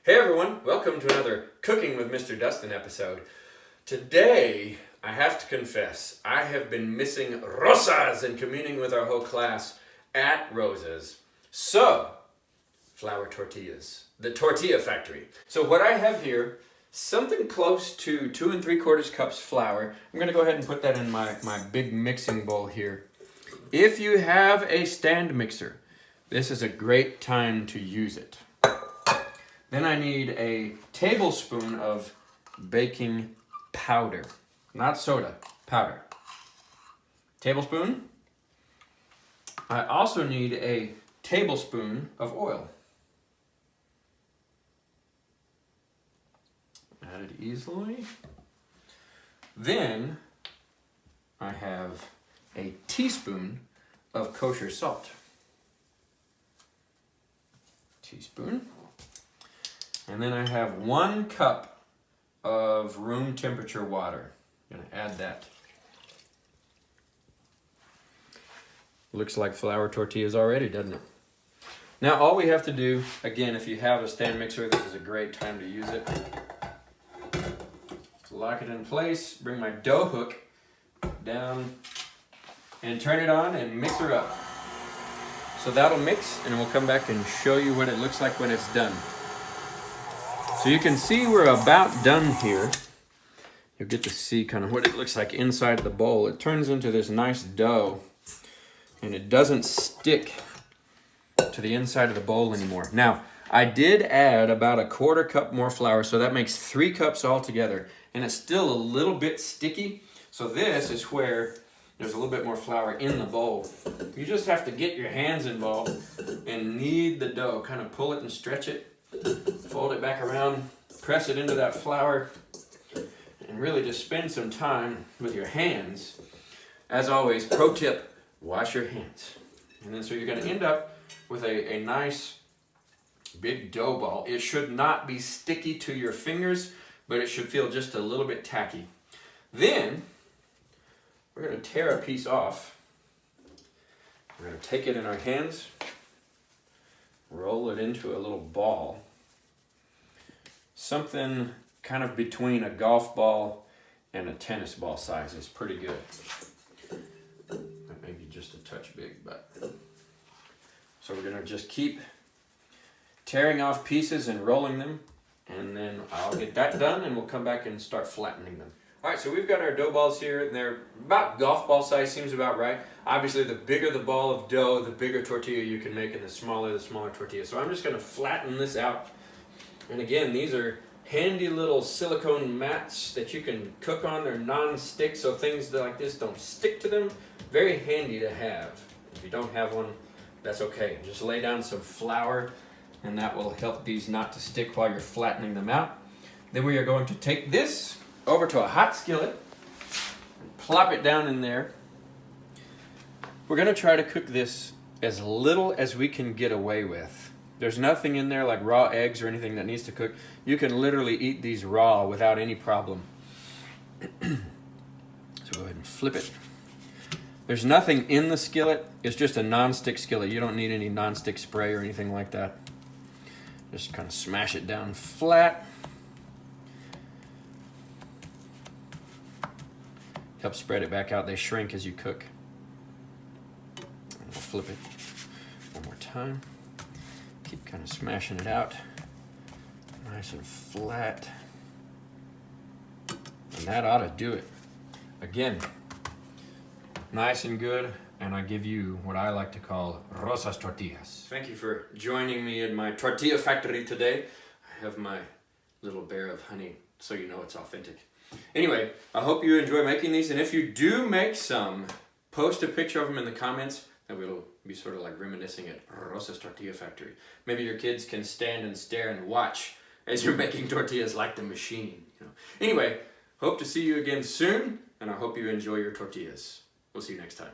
Hey everyone, welcome to another Cooking with Mr. Dustin episode. Today, I have to confess, I have been missing Rosa's and communing with our whole class at Rosa's. So, Flour Tortillas, the tortilla factory. So what I have here, something close to 2 3/4 cups flour. I'm gonna go ahead and put that in my big mixing bowl here. If you have a stand mixer, this is a great time to use it. Then I need a tablespoon of baking powder, not soda, powder. Tablespoon. I also need a tablespoon of oil. Add it easily. Then I have a teaspoon of kosher salt. Teaspoon. And then I have 1 cup of room temperature water. I'm gonna add that. Looks like flour tortillas already, doesn't it? Now all we have to do, again, if you have a stand mixer, this is a great time to use it. Lock it in place, bring my dough hook down and turn it on and mix her up. So that'll mix and we'll come back and show you what it looks like when it's done. So you can see we're about done here. You'll get to see kind of what it looks like inside the bowl. It turns into this nice dough and it doesn't stick to the inside of the bowl anymore. Now, I did add about 1/4 cup more flour, so that makes 3 cups altogether, and it's still a little bit sticky. So this is where there's a little bit more flour in the bowl. You just have to get your hands involved and knead the dough, kind of pull it and stretch it. Fold it back around, press it into that flour, and really just spend some time with your hands. As always, pro tip, wash your hands. And then so you're going to end up with a nice big dough ball. It should not be sticky to your fingers, but it should feel just a little bit tacky. Then, we're going to tear a piece off. We're going to take it in our hands, roll it into a little ball. Something kind of between a golf ball and a tennis ball size is pretty good. That may be just a touch big, but. So we're gonna just keep tearing off pieces and rolling them, and then I'll get that done and we'll come back and start flattening them. All right, so we've got our dough balls here. They're about golf ball size, seems about right. Obviously, the bigger the ball of dough, the bigger tortilla you can make, and the smaller tortilla. So I'm just gonna flatten this out. And again, these are handy little silicone mats that you can cook on. They're non-stick, so things like this don't stick to them. Very handy to have. If you don't have one, that's okay. Just lay down some flour, and that will help these not to stick while you're flattening them out. Then we are going to take this over to a hot skillet and plop it down in there. We're going to try to cook this as little as we can get away with. There's nothing in there like raw eggs or anything that needs to cook. You can literally eat these raw without any problem. So go ahead and flip it. There's nothing in the skillet. It's just a non-stick skillet. You don't need any non-stick spray or anything like that. Just kind of smash it down flat. Help spread it back out. They shrink as you cook. And we'll flip it one more time. Keep kind of smashing it out. Nice and flat. And that ought to do it. Again, nice and good, and I give you what I like to call Rosa's tortillas. Thank you for joining me in my tortilla factory today. I have my little bear of honey, so you know it's authentic. Anyway, I hope you enjoy making these, and if you do make some, post a picture of them in the comments, and we'll be sort of like reminiscing at Rosa's Tortilla Factory. Maybe your kids can stand and stare and watch as you're making tortillas like the machine. Anyway, hope to see you again soon, and I hope you enjoy your tortillas. We'll see you next time.